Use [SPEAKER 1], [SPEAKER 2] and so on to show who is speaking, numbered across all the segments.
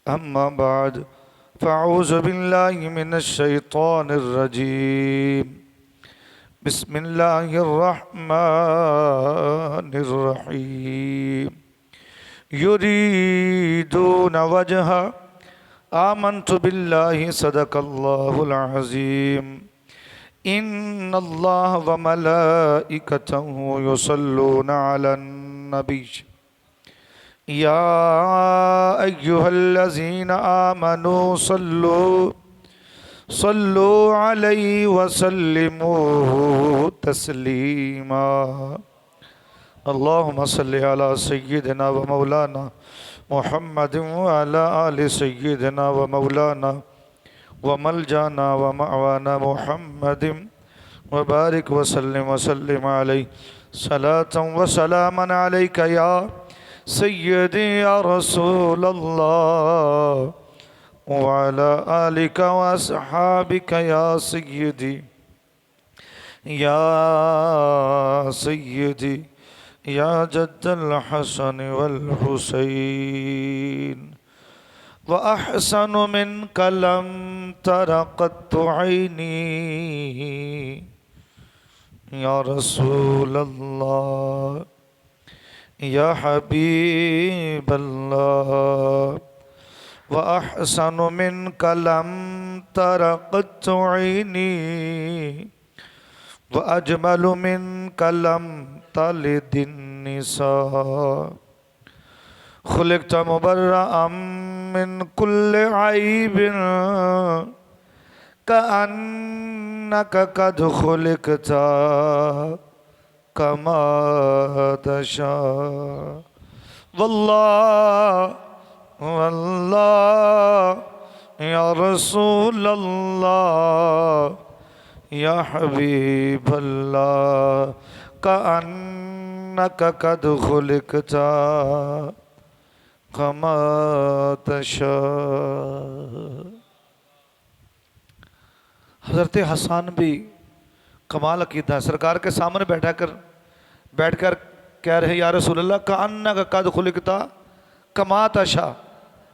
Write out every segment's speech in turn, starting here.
[SPEAKER 1] अम्मा बाद फ़अऊज़ु बिल्लाहि मिनश्शैतानिर्रजीम बिस्मिल्लाहिर्रहमानिर्रहीम युरीदून वजह आमन्तु बिल्लाहि सदक़ल्लाहुल अज़ीम इन्नल्लाह व मलाइकतहु युसल्लूना अलन नबी या अय्युहल्लज़ीना आमनू सल्लू अलैहि वसल्लिमू तस्लीमा। अल्लाहुम्मा सल्लि अला सय्यिदिना व मौलाना मुहम्मदिन व अला आलि सय्यिदिना व मौलाना व मलजाना व मअवाना मुहम्मदिन व बारिक व सल्लिम अलैहि सलातन व सलामन अलैका या सय्यदी या रसूल अल्लाह व अला आलिका व अस्हाबिका या सय्यदी या जद्दल हसन वल हुसैन व अहसनु मिनका लम तरा क़त्तु ऐनी या रसूल अल्लाह या हबीब अल्लाह व अहसनु मिनका लम तरा क़त्तु ऐनी व अजमलु मिनका लम तलिदिन निसा खुलिक़्त मुबर्रअम मिन कुल्लि ऐबिन कअन्नका क़द खुलिक़्त कमा तशा वल्लाह वल्लाह या रसूल अल्लाह या हबीब अल्लाह कअन्नका क़द खुलिक़्त कमा तशा। हज़रत हसन भी कमाल अकीदा है। सरकार के सामने बैठकर कह रहे या रसूल अल्लाह कअन्नका क़द खुलिक़्त कमा तशा।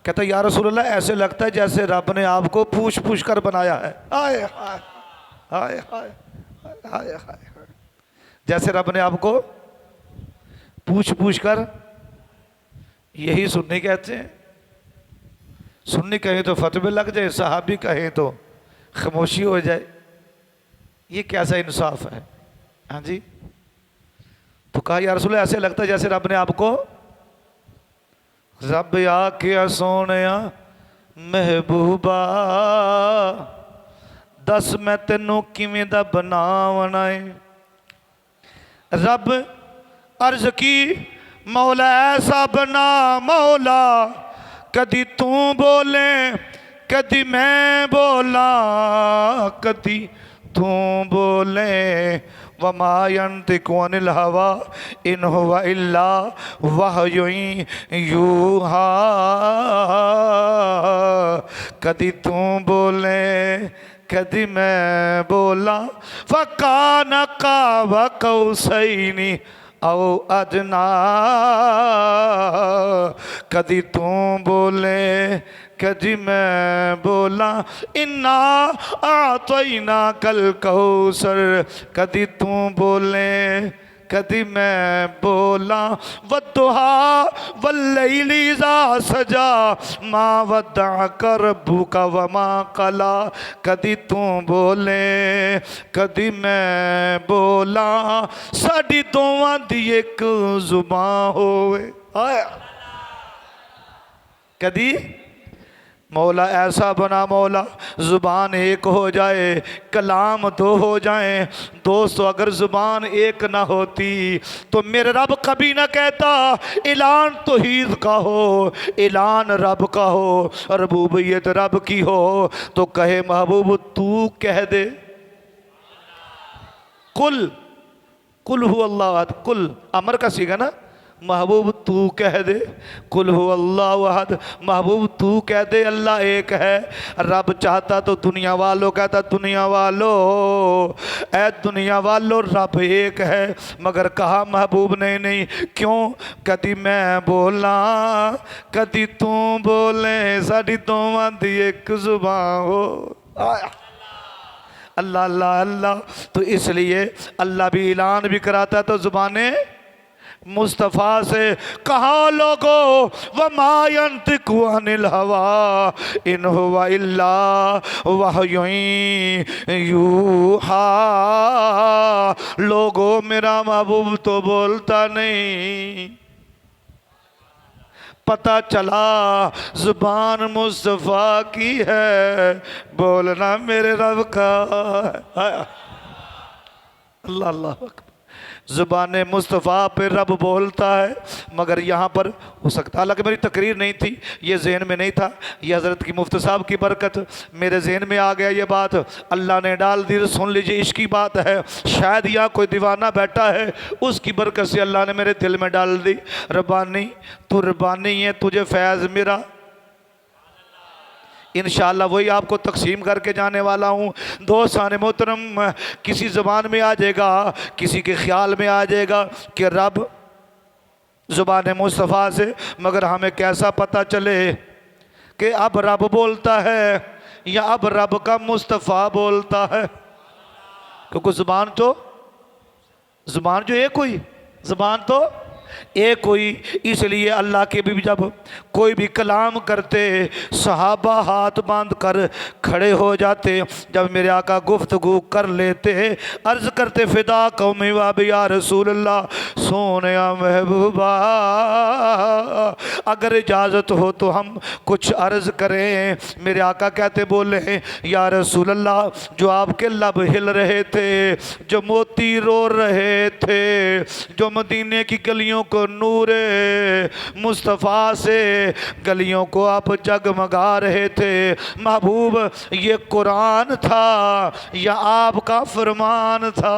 [SPEAKER 1] कहता या रसूल अल्लाह ऐसे लगता है जैसे रब ने आपको पूछ पूछ कर बनाया है। हाय हाय हाय हाय हाय हाय, जैसे रब ने आपको पूछ पूछ कर। यही सुन्नी कहते हैं। सुन्नी कहें तो फतवे लग जाए, सहाबी कहें तो खामोशी हो जाए। ये कैसा इंसाफ है? हाँ जी। तो कहा या रसूल ऐसे लगता है जैसे रब ने आपको, रब आके सोने महबूबा दस मैं तेनों किवें दा बनावना है। रब अर्ज की मौला ऐसा बना मौला, कदी तू बोले कदी मैं बोला, कदी तू बोले वमा यंतिकु अनिल हवा इन हुवा इल्ला वहयुन यूहा। कदी तू बोले कदी मैं बोला, फ़कान क़ाब क़ौसैनी औ अदना। कदी तू बोले कदी मैं बोला, इन्ना आतैना कल कौसर। कदी तू बोले कदी मैं बोला, वद्दुहा वल्लैलि इज़ा सजा मा वद्दअका रब्बुका वमा क़ला। कदी तू बोले कदी मैं बोला, साडी दोवां दी एक जुबान होवे। कदी मौला ऐसा बना मौला ज़ुबान एक हो जाए, कलाम दो हो जाए। दोस्तों अगर ज़ुबान एक ना होती तो मेरे रब कभी ना कहता ऐलान तौहीद का हो, ऐलान रब का हो, रबूबियत रब की हो। तो कहे महबूब तू कह दे कुल कुल हु अल्लाह अहद। कुल अमर का सीगा ना, महबूब तू कह दे कुल हु अल्लाहु अहद, महबूब तू कह दे अल्लाह एक है। रब चाहता तो दुनिया वालों कहता दुनिया वालों, ऐ दुनिया वालों रब एक है, मगर कहा महबूब ने नहीं। क्यों? कदी मैं बोला कदी तू बोले, साड़ी दोवां दी एक जुबान हो। अल्लाह अल्लाह अल्लाह। तो इसलिए अल्लाह भी ऐलान भी कराता है तो ज़ुबाने मुस्तफ़ा से कहा लोगो वमा यंतिकु अनिल हवा इन हुवा इल्ला वहयुन यूहा। लोगो मेरा महबूब तो बोलता नहीं। पता चला जुबान मुस्तफ़ा की है, बोलना मेरे रब का है। अल्लाह अल्लाह अकबर। ज़ुबान मुस्तफ़ा पे रब बोलता है, मगर यहाँ पर हो सकता, हालांकि मेरी तकरीर नहीं थी, ये जहन में नहीं था, ये हज़रत की मुफ्ती साहब की बरकत मेरे जहन में आ गया, ये बात अल्लाह ने डाल दी। सुन लीजिए, इश्क की बात है, शायद यहाँ कोई दीवाना बैठा है, उसकी बरकत से अल्लाह ने मेरे दिल में डाल दी। रब्बानी तू रब्बानी है, तुझे फैज़ मेरा इंशाअल्लाह वही आपको तकसीम करके जाने वाला हूँ। दोस्तान मोहतरम, किसी ज़बान में आ जाएगा, किसी के ख्याल में आ जाएगा कि रब ज़ुबान मुस्तफ़ा से, मगर हमें कैसा पता चले कि अब रब बोलता है या अब रब का मुस्तफ़ा बोलता है? क्योंकि ज़ुबान जो एक हुई, ज़ुबान तो एक हुई। इसलिए अल्लाह के भी जब कोई भी कलाम करते, सहाबा हाथ बांध कर खड़े हो जाते। जब मेरे आका गुफ्तगू कर लेते, अर्ज़ करते फ़िदा कौमी वाब या रसूल अल्लाह, सोने महबूबा अगर इजाज़त हो तो हम कुछ अर्ज़ करें। मेरे आका कहते बोले या रसूल अल्लाह, जो आपके लब हिल रहे थे, जो मोती रो रहे थे, जो मदीने की गलियों को नूरे मुस्तफ़ा से गलियों को आप जगमगा रहे थे, महबूब ये कुरान था या आपका फरमान था?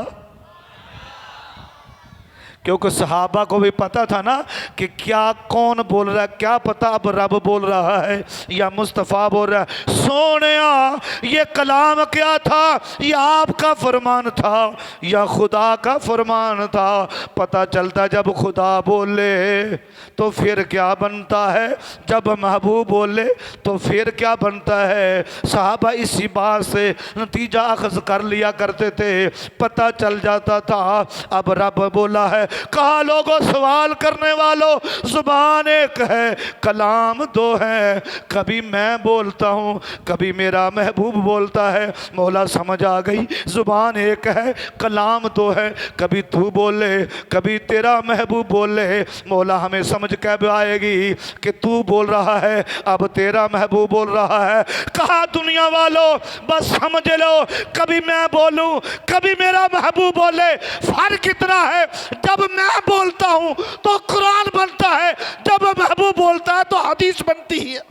[SPEAKER 1] क्योंकि सहाबा को भी पता था ना कि क्या कौन बोल रहा है, क्या पता अब रब बोल रहा है या मुस्तफ़ा बोल रहा है। सोनिया ये कलाम क्या था, ये आपका फरमान था या खुदा का फरमान था? पता चलता जब खुदा बोले तो फिर क्या बनता है, जब महबूब बोले तो फिर क्या बनता है। सहाबा इसी बात से नतीजा अखज़ कर लिया करते थे, पता चल जाता था अब रब बोला है। कहा लोगों सवाल करने वालों, जुबान एक है कलाम दो है, कभी मैं बोलता हूँ कभी मेरा महबूब बोलता है। मौला समझ आ गई, जुबान एक है कलाम दो है, कभी तू बोले कभी तेरा महबूब बोले। मौला हमें समझ कब आएगी कि तू बोल रहा है अब तेरा महबूब बोल रहा है। कहा दुनिया वालों बस समझ लो, कभी मैं बोलूं कभी मेरा महबूब बोले, फर्क इतना है जब मैं बोलता हूं तो कुरान बनता है, जब महबूब बोलता है तो हदीस बनती है।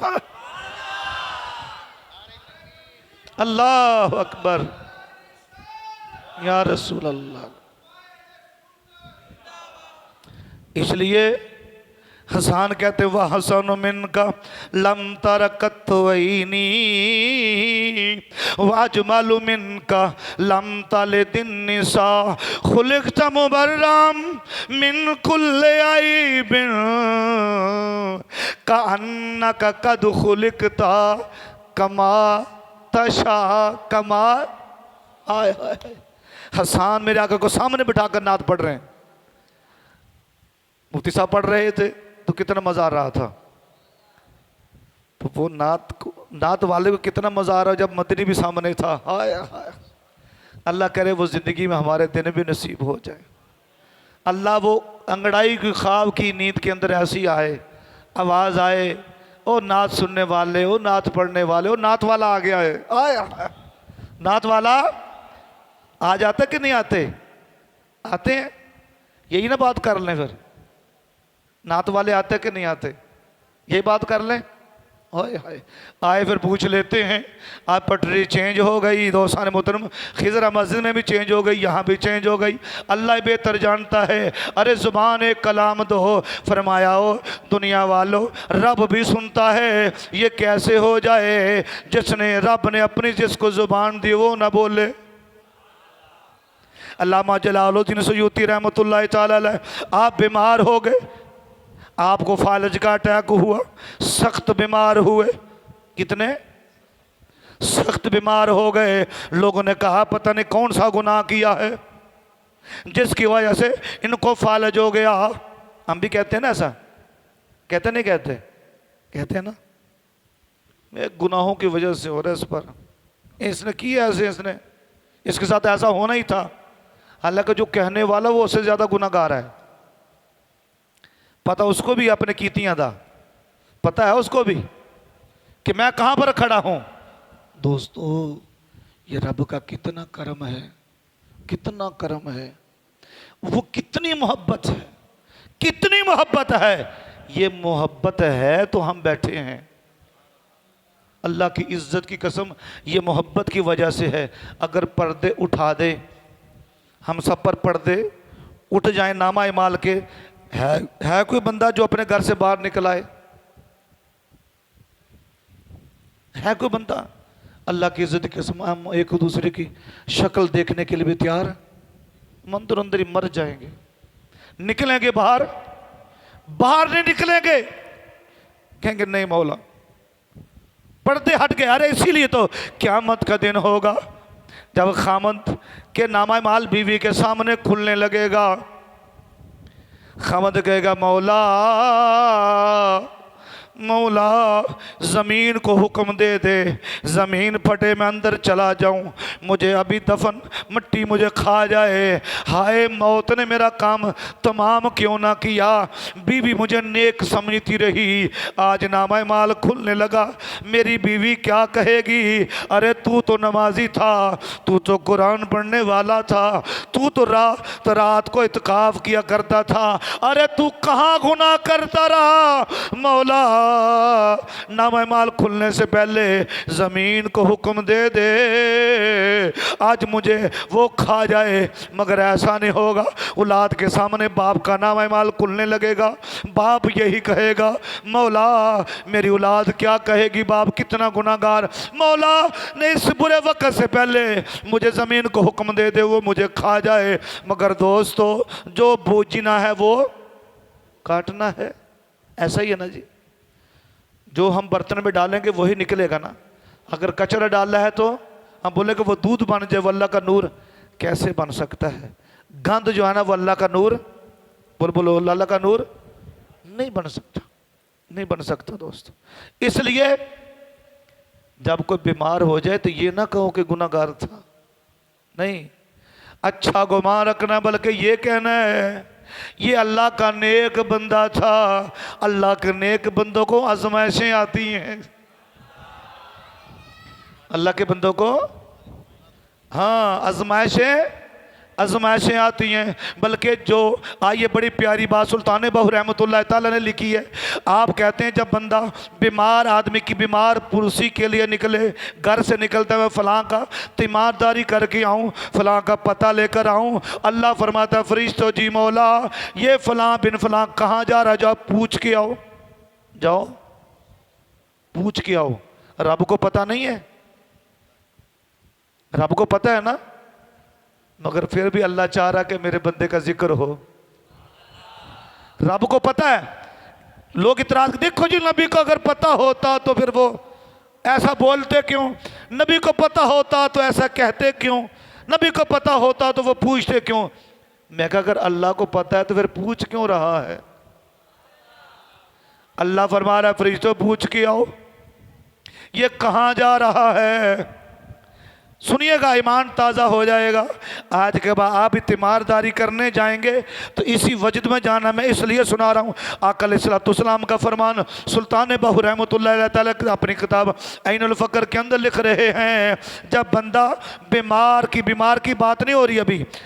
[SPEAKER 1] अल्लाह अकबर या रसूल अल्लाह। इसलिए हसान कहते वह हसन मिन का लम तरकत वईनी वाजमालु मिन का लम तले दिन निसा खुलिक़्त मुबर्रम मिन कुल्ले ऐबिन का अन्नका कद खुलिक़्ता कमा तशा कमा। आय हाय, हसान मेरे आका को सामने बिठाकर नात पढ़ रहे हैं, मुफ्ती साहब पढ़ रहे थे तो कितना मज़ा आ रहा था। तो वो नात वाले को कितना मज़ा आ रहा है जब मदनी भी सामने था। हाय हाय, अल्लाह करे वो ज़िंदगी में हमारे दिन भी नसीब हो जाए। अल्लाह वो अंगड़ाई की ख्वाब की नींद के अंदर ऐसी आए, आवाज़ आए, ओ नात सुनने वाले, ओ नात पढ़ने वाले, ओ नात वाला आ गया है। आय हाय, नात वाला आ जाता कि नहीं आते? आते हैं, यही ना बात कर लें फिर, नात वाले आते कि नहीं आते, यही बात कर लें। हाय हाय। आए फिर पूछ लेते हैं, आप पटरी चेंज हो गई, दोस्तान मोहतरम खिजरा मस्जिद में भी चेंज हो गई, यहाँ भी चेंज हो गई, अल्लाह बेहतर जानता है। अरे ज़ुबान एक कलाम दो, फरमाया हो दुनिया वालों रब भी सुनता है, ये कैसे हो जाए जिसने रब ने अपनी जिसको ज़ुबान दी वो ना बोले। अल्लामा जलालुद्दीन सयूती रहमतुल्लाह तआला अलैह, आप बीमार हो गए, आपको फालज का अटैक हुआ, सख्त बीमार हुए, कितने सख्त बीमार हो गए। लोगों ने कहा पता नहीं कौन सा गुनाह किया है जिसकी वजह से इनको फालज हो गया। हम भी कहते हैं ना ऐसा, कहते नहीं कहते, कहते हैं ना, गुनाहों की वजह से हो रहा है इस पर, इसने किया ऐसे, इसने इसके साथ ऐसा होना ही था। हालांकि जो कहने वाला वो उससे ज़्यादा गुनाहगार है, पता उसको भी अपने कीतियां दा, पता है उसको भी कि मैं कहां पर खड़ा हूं। दोस्तों ये रब का कितना करम है, कितना करम है, वो कितनी मोहब्बत है, कितनी मोहब्बत है। ये मोहब्बत है तो हम बैठे हैं, अल्लाह की इज्जत की कसम ये मोहब्बत की वजह से है। अगर पर्दे उठा दे, हम सब पर पर्दे उठ जाए नामा इमाल के, है कोई बंदा जो अपने घर से बाहर निकल आए? है कोई बंदा? अल्लाह की इज्जत की कसम हम एक दूसरे की शक्ल देखने के लिए भी तैयार, मंदिर अंदर ही मर जाएंगे। निकलेंगे बाहर, बाहर नहीं निकलेंगे, कहेंगे नहीं मौला पर्दे हट गए। अरे इसीलिए तो क़यामत का दिन होगा जब खामद के नामा माल बीवी के सामने खुलने लगेगा। खामद कहेगा मौला मौला ज़मीन को हुक्म दे दे, ज़मीन फटे मैं अंदर चला जाऊं, मुझे अभी दफन मिट्टी मुझे खा जाए। हाय मौत ने मेरा काम तमाम क्यों ना किया, बीवी मुझे नेक समझती रही, आज नामा माल खुलने लगा, मेरी बीवी क्या कहेगी? अरे तू तो नमाजी था, तू तो कुरान पढ़ने वाला था, तू तो रात को इत्काफ किया करता था, अरे तू कहाँ गुनाह करता रहा? मौला नामा माल खुलने से पहले ज़मीन को हुक्म दे दे, आज मुझे वो खा जाए। मगर ऐसा नहीं होगा, औलाद के सामने बाप का नामा माल खुलने लगेगा, बाप यही कहेगा मौला मेरी औलाद क्या कहेगी, बाप कितना गुनाहगार, मौला ने इस बुरे वक्त से पहले मुझे ज़मीन को हुक्म दे दे वो मुझे खा जाए। मगर दोस्तों जो बूझना है वो काटना है, ऐसा ही है ना जी। जो हम बर्तन में डालेंगे वही निकलेगा ना। अगर कचरा डालना है तो हम बोलेंगे वो दूध बन जाए, वो अल्लाह का नूर कैसे बन सकता है? गंद जो है ना वो अल्लाह का नूर, बोलो अल्लाह का नूर नहीं बन सकता, नहीं बन सकता दोस्तों। इसलिए जब कोई बीमार हो जाए तो ये ना कहो कि गुनाहगार था, नहीं, अच्छा गुमान रखना, बल्कि ये कहना है ये अल्लाह का नेक बंदा था। अल्लाह के नेक बंदों को आजमाइशें आती हैं, अल्लाह के बंदों को हाँ आजमाइशें आती हैं। बल्कि जो आइए बड़ी प्यारी बात सुल्तान बहू रहमतुल्लाह ताला ने लिखी है। आप कहते हैं जब बंदा बीमार आदमी की बीमार पुरुषी के लिए निकले, घर से निकलता है फ़लाँ का तीमारदारी करके आऊँ, फ़लाँ का पता लेकर आऊँ, अल्लाह फरमाता फरिश्तों जी मौला ये फ़लाँ बिन फ़लाँ कहाँ जा रहा, जाओ पूछ के आओ, जाओ पूछ के आओ। रब को पता नहीं है? रब को पता है ना, मगर फिर भी अल्लाह चाह रहा कि मेरे बंदे का जिक्र हो। रब को पता है, लोग इतराज देखो जी नबी को अगर पता होता तो फिर वो ऐसा बोलते क्यों, नबी को पता होता तो ऐसा कहते क्यों, नबी को पता होता तो वो पूछते क्यों। मैं कहा अगर अल्लाह को पता है तो फिर पूछ क्यों रहा है? अल्लाह फरमा रहा है फरिश्तों पूछ के आओ ये कहाँ जा रहा है। सुनिएगा, ईमान ताज़ा हो जाएगा। आज के बाद आप तीमारदारी करने जाएंगे तो इसी वजद में जाना। मैं इसलिए सुना रहा हूँ, आका अलैहिस्सलाम का फरमान सुल्तान बहू रहमतुल्लाह तआला अपनी किताब ऐनुल फ़क्र के अंदर लिख रहे हैं, जब बंदा बीमार की बात नहीं हो रही,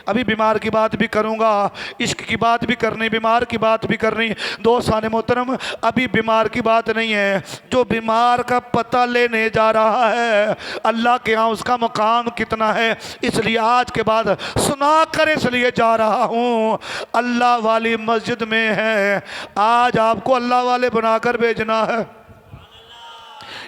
[SPEAKER 1] अभी बीमार की बात भी करूँगा, इश्क की बात भी करनी, बीमार की बात भी करनी। दोस्तान मोहतरम, अभी बीमार की बात नहीं है। जो बीमार का पता लेने जा रहा है अल्लाह के यहाँ उसका मुकाम कितना है, इसलिए आज के बाद सुना कर इसलिए जा रहा हूँ, अल्लाह वाली मस्जिद में है, आज आपको अल्लाह वाले बनाकर भेजना है।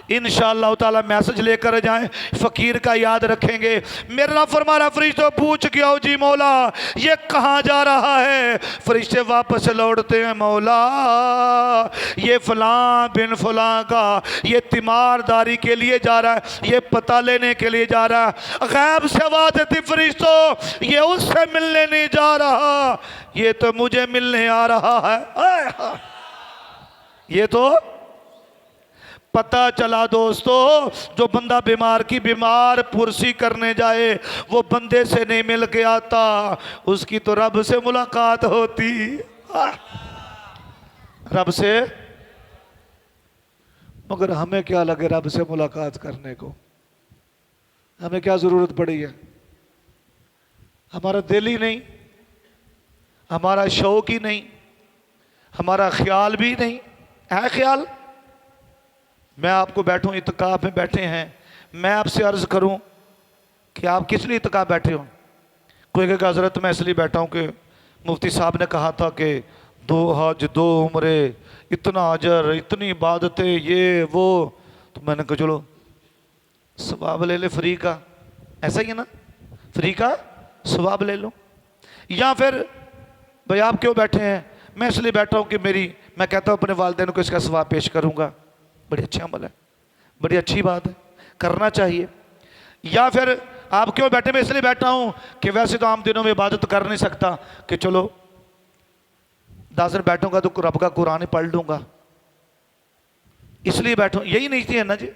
[SPEAKER 1] इंशाअल्लाह ताला मैसेज लेकर जाएं, फ़कीर का याद रखेंगे। मेरा फरमा रहा फरिश्तों पूछ के आओ जी मौला ये कहाँ जा रहा है। फरिश्ते वापस लौटते हैं, मौला ये फ़लाँ बिन फ़लाँ का ये तीमारदारी के लिए जा रहा है, ये पता लेने के लिए जा रहा है। गैब से आवाज़ देती फरिश्तों ये उससे मिलने नहीं जा रहा, ये तो मुझे मिलने आ रहा है। ये तो पता चला दोस्तों, जो बंदा बीमार पुरसी करने जाए वो बंदे से नहीं मिल के आता, उसकी तो रब से मुलाकात होती। रब से, मगर हमें क्या लगे रब से मुलाकात करने को, हमें क्या जरूरत पड़ी है? हमारा दिल ही नहीं, हमारा शौक ही नहीं, हमारा ख्याल भी नहीं है। ख्याल मैं आपको बैठूं, इत्काफ में बैठे हैं, मैं आपसे अर्ज़ करूं कि आप किस लिए इत्काफ बैठे हो? कोई कहेगा हज़रत मैं इसलिए बैठा हूं कि मुफ्ती साहब ने कहा था कि 2 हज 2 उम्रे, इतना अजर, इतनी इबादतें, ये वो, तो मैंने कहा चलो सवाब ले ले फ्री का। ऐसा ही है ना, फ्री का सवाब ले लो। या फिर भाई आप क्यों बैठे हैं? मैं इसलिए बैठा हूँ कि मैं कहता हूँ अपने वालिदैन को इसका सवाब पेश करूँगा। बड़ी अच्छा अमल है, बड़ी अच्छी बात है, करना चाहिए। या फिर आप क्यों बैठे? मैं इसलिए बैठा हूँ कि वैसे तो आम दिनों में इबादत कर नहीं सकता, कि चलो 10 दिन बैठूंगा तो रब का कुरान ही पढ़ लूँगा, इसलिए बैठूँ। यही नहीं थी है ना जी।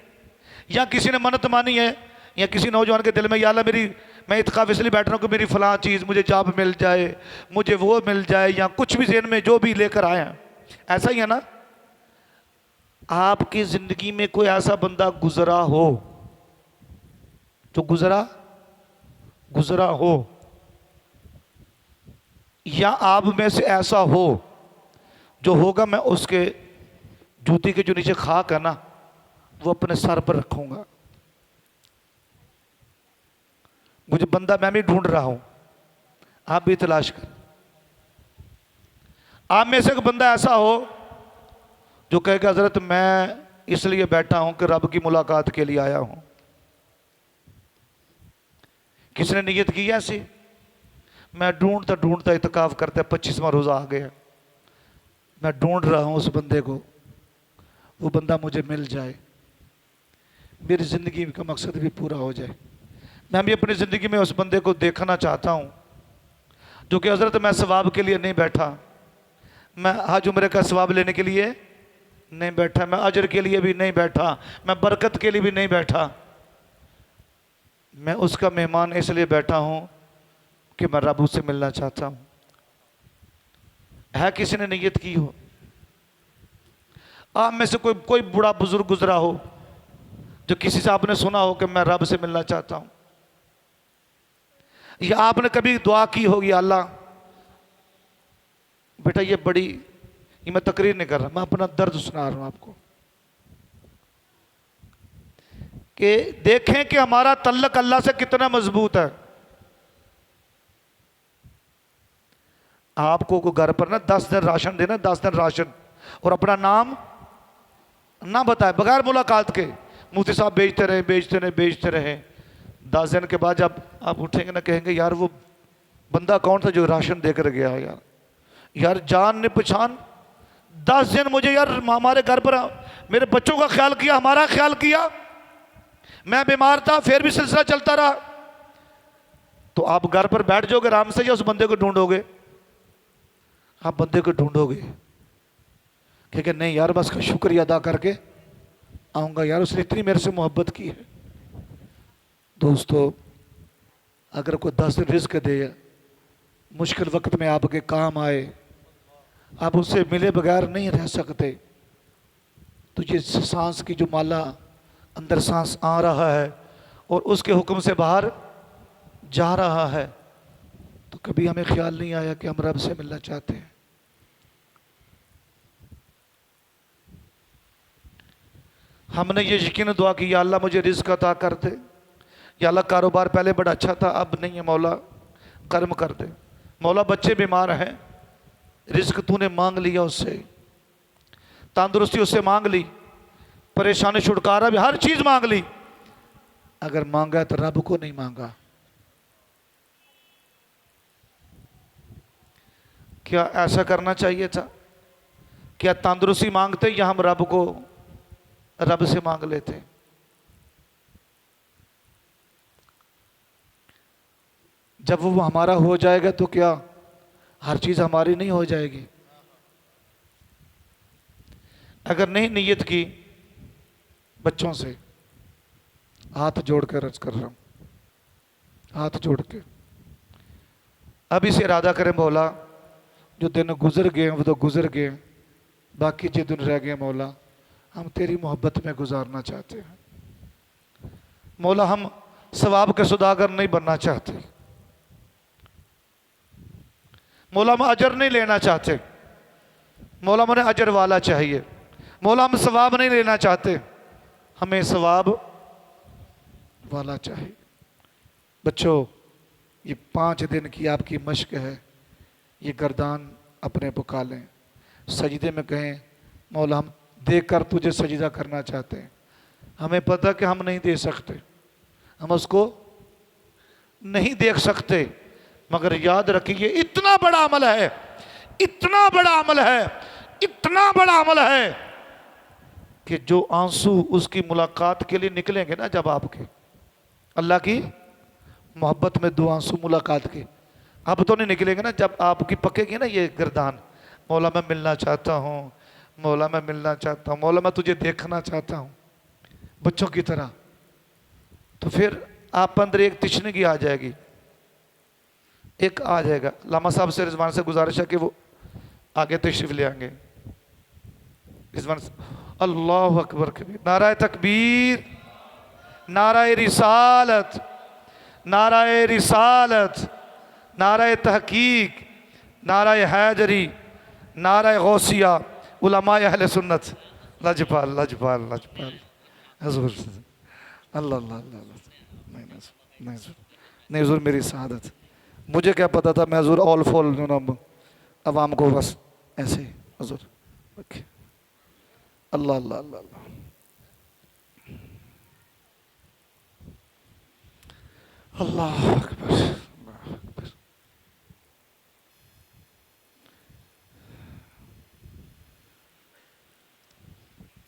[SPEAKER 1] या किसी ने मन्नत मानी है, या किसी नौजवान के दिल में या अल्लाह मैं इत्काफ इसलिए बैठ रहा हूँ कि मेरी फ़लाँ चीज़ मुझे जॉब मिल जाए, मुझे वो मिल जाए, या कुछ भी ज़हन में जो भी लेकर आए हैं। ऐसा ही है ना। आपकी ज़िंदगी में कोई ऐसा बंदा गुजरा हो जो गुजरा हो, या आप में से ऐसा हो जो होगा, मैं उसके जूती के जो नीचे खाक है ना वो अपने सर पर रखूंगा। मुझे बंदा मैं भी ढूंढ रहा हूं, आप भी तलाश कर। आप में से एक बंदा ऐसा हो जो कहेगा हजरत मैं इसलिए बैठा हूं कि रब की मुलाकात के लिए आया हूं। किसने नियत की ऐसी? मैं ढूंढता इत्काफ करता 25वां रोज़ा आ गया, मैं ढूंढ रहा हूं उस बंदे को, वो बंदा मुझे मिल जाए, मेरी ज़िंदगी का मकसद भी पूरा हो जाए। मैं भी अपनी ज़िंदगी में उस बंदे को देखना चाहता हूं जो कि हजरत मैं सवाब के लिए नहीं बैठा, मैं हज उम्रे का सवाब लेने के लिए नहीं बैठा, मैं अजर के लिए भी नहीं बैठा, मैं बरकत के लिए भी नहीं बैठा, मैं उसका मेहमान इसलिए बैठा हूं कि मैं रब से मिलना चाहता हूं। है किसी ने नियत की हो? आप में से कोई बूढ़ा बुजुर्ग गुजरा हो जो किसी से आपने सुना हो कि मैं रब से मिलना चाहता हूं, या आपने कभी दुआ की होगी अल्लाह बेटा ये मैं तकरीर नहीं कर रहा, मैं अपना दर्द सुना रहा हूं आपको, कि देखें कि हमारा तल्लक अल्लाह से कितना मजबूत है। आपको को घर पर ना 10 दिन राशन देना, 10 दिन राशन, और अपना नाम ना बताए बगैर मुलाकात के, मुफ्ती साहब बेचते रहे। 10 दिन के बाद जब आप उठेंगे ना कहेंगे यार वो बंदा कौन था जो राशन देकर गया यार जान ने पहचान। 10 दिन मुझे यार हमारे घर पर मेरे बच्चों का ख्याल किया, हमारा ख्याल किया, मैं बीमार था फिर भी सिलसिला चलता रहा। तो आप घर पर बैठ जाओगे आराम से, या उस बंदे को ढूंढोगे? आप बंदे को ढूंढोगे कि नहीं यार बस का शुक्रिया अदा करके आऊँगा, यार उसने इतनी मेरे से मोहब्बत की है। दोस्तों अगर कोई 10 रिस्क दे, मुश्किल वक्त में आपके काम आए, आप उससे मिले बगैर नहीं रह सकते, तो ये सांस की जो माला अंदर सांस आ रहा है और उसके हुक्म से बाहर जा रहा है, तो कभी हमें ख्याल नहीं आया कि हम रब से मिलना चाहते हैं। हमने ये यकीन दुआ की, या अल्लाह मुझे रिज़्क अता कर दे, या अल्लाह कारोबार पहले बड़ा अच्छा था अब नहीं है, मौला कर्म कर दे। मौला बच्चे बीमार हैं, रिज़्क तूने मांग लिया उससे, तंदुरुस्ती उससे मांग ली, परेशानी छुटकारा भी, हर चीज़ मांग ली। अगर मांगा तो रब को नहीं मांगा। क्या ऐसा करना चाहिए था? क्या तंदुरुस्ती मांगते या हम रब को रब से मांग लेते? जब वो हमारा हो जाएगा तो क्या हर चीज हमारी नहीं हो जाएगी? अगर नहीं नियत की, बच्चों से हाथ जोड़ कर अर्ज कर रहा हूं, हाथ जोड़ के अभी से इरादा करें, मौला जो दिन गुजर गए वो तो गुजर गए, बाकी जो दिन रह गए मौला हम तेरी मोहब्बत में गुजारना चाहते हैं। मौला हम सवाब के सौदागर नहीं बनना चाहते, मौला हम अजर नहीं लेना चाहते, मौला मुझे अजर वाला चाहिए। मौला हम सवाब नहीं लेना चाहते, हमें सवाब वाला चाहिए। बच्चों, ये 5 दिन की आपकी मश्क है, ये गर्दान अपने पुका लें, सजदे में कहें मौला हम देख कर तुझे सजदा करना चाहते हैं। हमें पता कि हम नहीं दे सकते, हम उसको नहीं देख सकते, मगर याद रखिए इतना बड़ा अमल है, इतना बड़ा अमल है, इतना बड़ा अमल है कि जो आंसू उसकी मुलाकात के लिए निकलेंगे ना, जब आपके अल्लाह की मोहब्बत में 2 आंसू मुलाकात के, अब तो नहीं निकलेंगे ना, जब आपकी पकेगी ना ये गर्दान, मौला मैं मिलना चाहता हूँ, मौला मैं मिलना चाहता हूँ, मौला मैं तुझे देखना चाहता हूँ, बच्चों की तरह, तो फिर आप अंदर एक तिश्नगी आ जाएगी, एक आ जाएगा। लामा साहब से रिजवान से गुजारिश है कि वो आगे तशरीफ ले आएंगे। रिजवान, अल्लाह अकबर कबीर, नाराए तकबीर, नाराए रिसालत, नाराए रिसालत, नाराए तहकीक, नाराए हैदरी, नाराए गौसिया, उलमाए अहले सुन्नत, लजपाल लजपाल लजपाल हजूर, अल्लाह अल्लाह अल्लाह, नहीं हजूर मेरी शहादत, मुझे क्या पता था, मैं हजूर ऑल फॉल अवाम को बस ऐसे ही हजूर। अल्लाह अल्लाह अल्लाह अल्लाह अल्लाह अकबर।